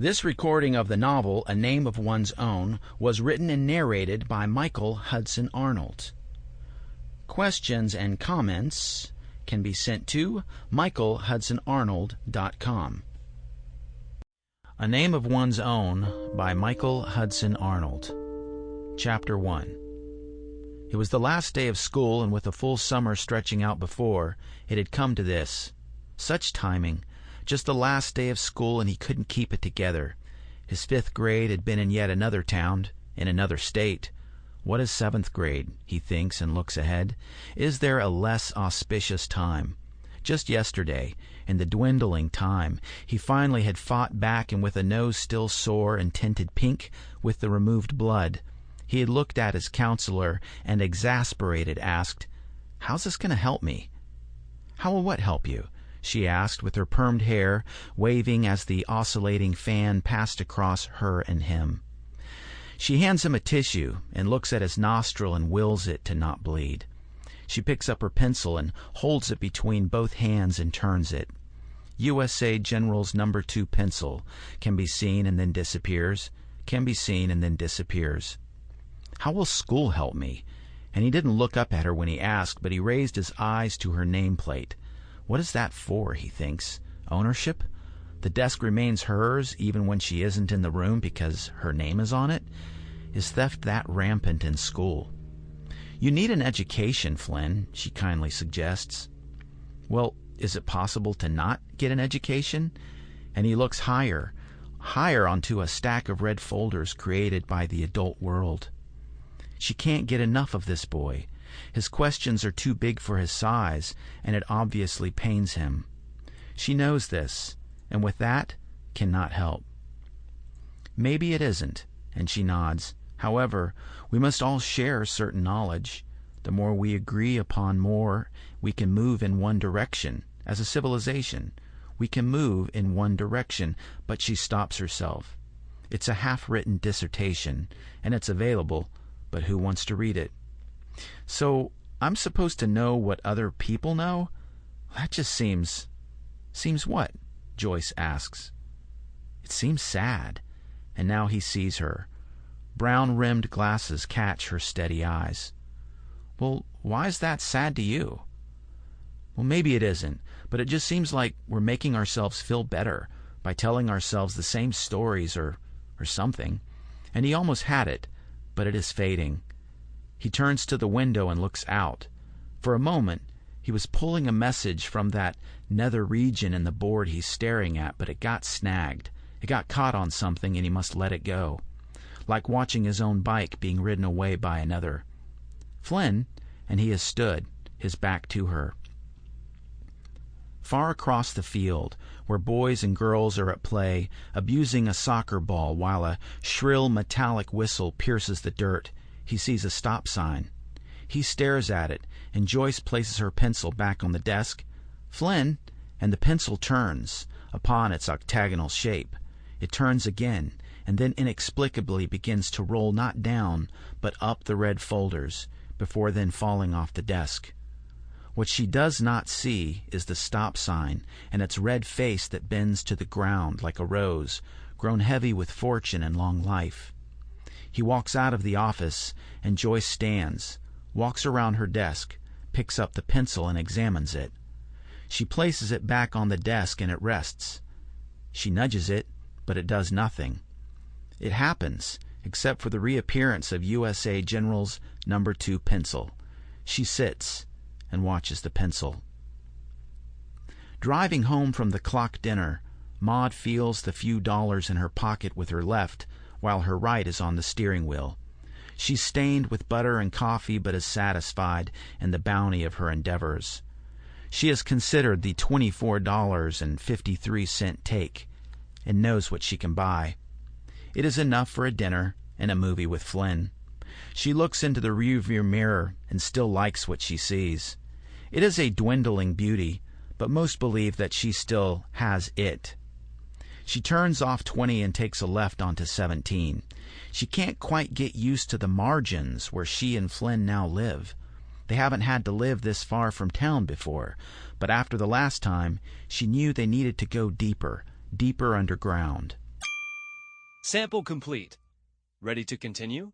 This recording of the novel, A Name of One's Own, was written and narrated by Michael Hudson Arnold. Questions and comments can be sent to michaelhudsonarnold.com. A Name of One's Own by Michael Hudson Arnold. Chapter 1. It was the last day of school, and with a full summer stretching out before, it had come to this. Such timing. Just the last day of school, and he couldn't keep it together. His 5th grade had been in yet another town, in another state. What is 7th grade, he thinks and looks ahead. Is there a less auspicious time? Just yesterday, in the dwindling time, he finally had fought back, and with a nose still sore and tinted pink with the removed blood, he had looked at his counselor and, exasperated, asked, "How's this going to help me?" "How will what help you?" she asked, with her permed hair waving as the oscillating fan passed across her and him. She hands him a tissue and looks at his nostril and wills it to not bleed. She picks up her pencil and holds it between both hands and turns it. USA General's No. 2 pencil can be seen and then disappears, can be seen and then disappears. "How will school help me?" And he didn't look up at her when he asked, but he raised his eyes to her nameplate. What is that for, he thinks? Ownership? The desk remains hers even when she isn't in the room because her name is on it? Is theft that rampant in school? "You need an education, Flynn," she kindly suggests. "Well, is it possible to not get an education?" And he looks higher onto a stack of red folders created by the adult world. She can't get enough of this boy. His questions are too big for his size, and it obviously pains him. She knows this, and with that, cannot help. "Maybe it isn't," and she nods. "However, we must all share certain knowledge. The more we agree upon more, we can move in one direction. As a civilization, we can move in one direction." But she stops herself. It's a half-written dissertation, and it's available, but who wants to read it? "So I'm supposed to know what other people know? That just seems..." "Seems what?" Joyce asks. "It seems sad." And now he sees her. Brown-rimmed glasses catch her steady eyes. "Well, why is that sad to you?" "Well, maybe it isn't, but it just seems like we're making ourselves feel better by telling ourselves the same stories or something." And he almost had it, but it is fading. He turns to the window and looks out. For a moment, he was pulling a message from that nether region in the board he's staring at, but it got snagged. It got caught on something, and he must let it go. Like watching his own bike being ridden away by another. "Flynn," and he has stood, his back to her. Far across the field, where boys and girls are at play, abusing a soccer ball while a shrill metallic whistle pierces the dirt, he sees a stop sign. He stares at it, and Joyce places her pencil back on the desk. "Flynn," and the pencil turns upon its octagonal shape. It turns again, and then inexplicably begins to roll not down, but up the red folders, before then falling off the desk. What she does not see is the stop sign and its red face that bends to the ground like a rose, grown heavy with fortune and long life. He walks out of the office, and Joyce stands, walks around her desk, picks up the pencil and examines it. She places it back on the desk, and it rests. She nudges it, but it does nothing. It happens, except for the reappearance of USA General's No. 2 pencil. She sits and watches the pencil. Driving home from the clock dinner, Maud feels the few dollars in her pocket with her left, while her right is on the steering wheel. She's stained with butter and coffee, but is satisfied in the bounty of her endeavors. She has considered the $24.53 take, and knows what she can buy. It is enough for a dinner and a movie with Flynn. She looks into the rearview mirror and still likes what she sees. It is a dwindling beauty, but most believe that she still has it. She turns off 20 and takes a left onto 17. She can't quite get used to the margins where she and Flynn now live. They haven't had to live this far from town before, but after the last time, she knew they needed to go deeper, deeper underground. Sample complete. Ready to continue?